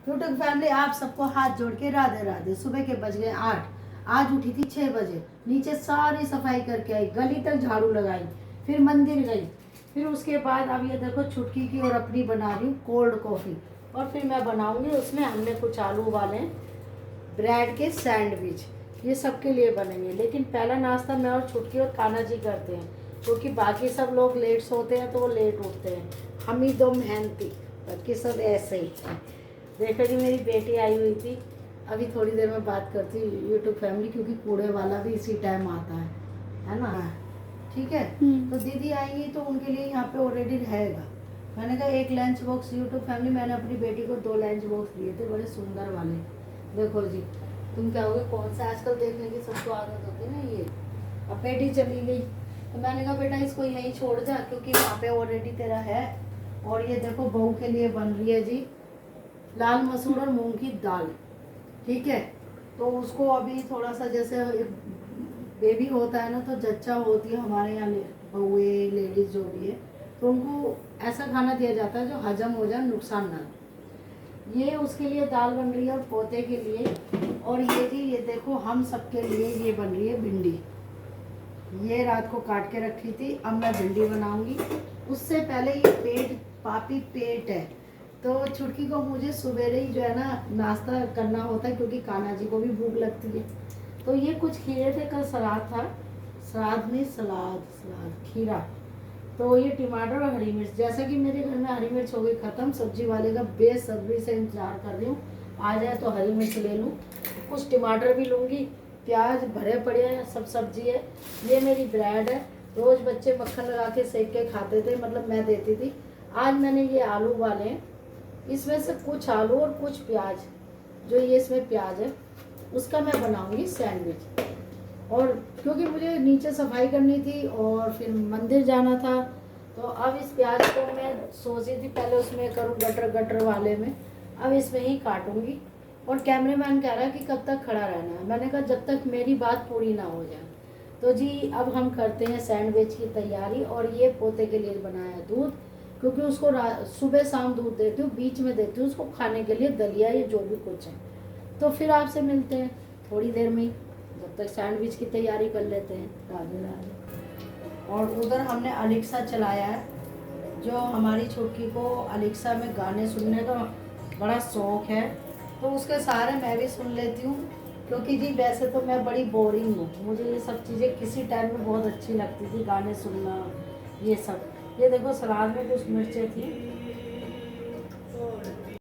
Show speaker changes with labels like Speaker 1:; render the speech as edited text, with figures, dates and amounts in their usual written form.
Speaker 1: YouTube family आप सबको हाथ जोड़ के राधे राधे। सुबह के बज गए 8। आज उठी थी 6 बजे। नीचे सारी सफाई करके आई, गली तक झाड़ू लगाई, फिर मंदिर गई, फिर उसके बाद अब ये देखो छुटकी की और अपनी बना रही हूँ कोल्ड कॉफ़ी। और फिर मैं बनाऊंगी उसमें, हमने कुछ आलू उबाले, ब्रेड के सैंडविच, ये सबके लिए बनेंगे। लेकिन पहला नाश्ता मैं और छुटकी और कान्हा जी करते हैं, क्योंकि बाकी सब लोग लेट सोते हैं तो वो लेट उठते हैं। हम ही दो मेहनती, बाकी सब ऐसे ही हैं। देखो जी मेरी बेटी आई हुई थी, अभी थोड़ी देर में बात करती हूँ यूट्यूब फैमिली, क्योंकि कूड़े वाला भी इसी टाइम आता है ना। ठीक है, तो दीदी आएंगी तो उनके लिए यहाँ पे ऑलरेडी रहेगा। मैंने कहा एक लंच बॉक्स, यूट्यूब फैमिली मैंने अपनी बेटी को 2 लंच बॉक्स दिए थे, बड़े सुंदर वाले। देखो जी, तुम कहोगे कौन सा, आजकल देखने की सबको आदत होती है ना ये। अब बेटी चली गई तो मैंने कहा बेटा इसको यहीं छोड़ जा, क्योंकि वहाँ पे ऑलरेडी तेरा है। और ये देखो बहू के लिए बन रही है जी लाल मसूर और मूंग की दाल। ठीक है, तो उसको अभी थोड़ा सा, जैसे बेबी होता है ना तो जच्चा होती है हमारे यहाँ, बहुए लेडीज जो भी है, तो उनको ऐसा खाना दिया जाता है जो हजम हो जाए, नुकसान ना। ये उसके लिए दाल बन रही है और पोते के लिए। और ये जी ये देखो हम सबके लिए ये बन रही है भिंडी। ये रात को काट के रखी थी, अब मैं भिंडी बनाऊंगी। उससे पहले ये पापी पेट है, तो छुटकी को मुझे सवेरे ही जो है ना नाश्ता करना होता है, क्योंकि कान्हा जी को भी भूख लगती है। तो ये कुछ खीरे थे, कल सलाद था, सलाद खीरा, तो ये टमाटर और हरी मिर्च। जैसा कि मेरे घर में हरी मिर्च हो गई ख़त्म, सब्जी वाले का बेसब्री से इंतजार कर रही हूँ, आ जाए तो हरी मिर्च ले लूँ, कुछ टमाटर भी लूँगी, प्याज भरे पड़े हैं, सब सब्जी है। ये मेरी ब्रेड है, रोज़ बच्चे मक्खन लगा के सेक के खाते थे, मतलब मैं देती थी। आज मैंने ये आलू उबाले हैं, इसमें से कुछ आलू और कुछ प्याज, जो ये इसमें प्याज है उसका मैं बनाऊंगी सैंडविच। और क्योंकि मुझे नीचे सफाई करनी थी और फिर मंदिर जाना था, तो अब इस प्याज को मैं सोची थी पहले उसमें करूँ गटर वाले में, अब इसमें ही काटूंगी। और कैमरामैन कह रहा है कि कब तक खड़ा रहना है, मैंने कहा जब तक मेरी बात पूरी ना हो जाए। तो जी अब हम करते हैं सैंडविच की तैयारी। और ये पोते के लिए बनाया दूध, क्योंकि उसको सुबह शाम दूध देती हूँ, बीच में देती हूँ उसको खाने के लिए दलिया या जो भी कुछ है। तो फिर आपसे मिलते हैं थोड़ी देर में, जब तक सैंडविच की तैयारी कर लेते हैं। राधे राधे। और उधर हमने अलेक्सा चलाया है, जो हमारी छुटकी को अलेक्सा में गाने सुनने का बड़ा शौक़ है, तो उसके सहारे मैं भी सुन लेती हूँ। क्योंकि जी वैसे तो मैं बड़ी बोरिंग हूँ, मुझे ये सब चीज़ें किसी टाइम में बहुत अच्छी लगती थी, गाने सुनना ये सब। ये देखो सलाद में कुछ मिर्चें थी,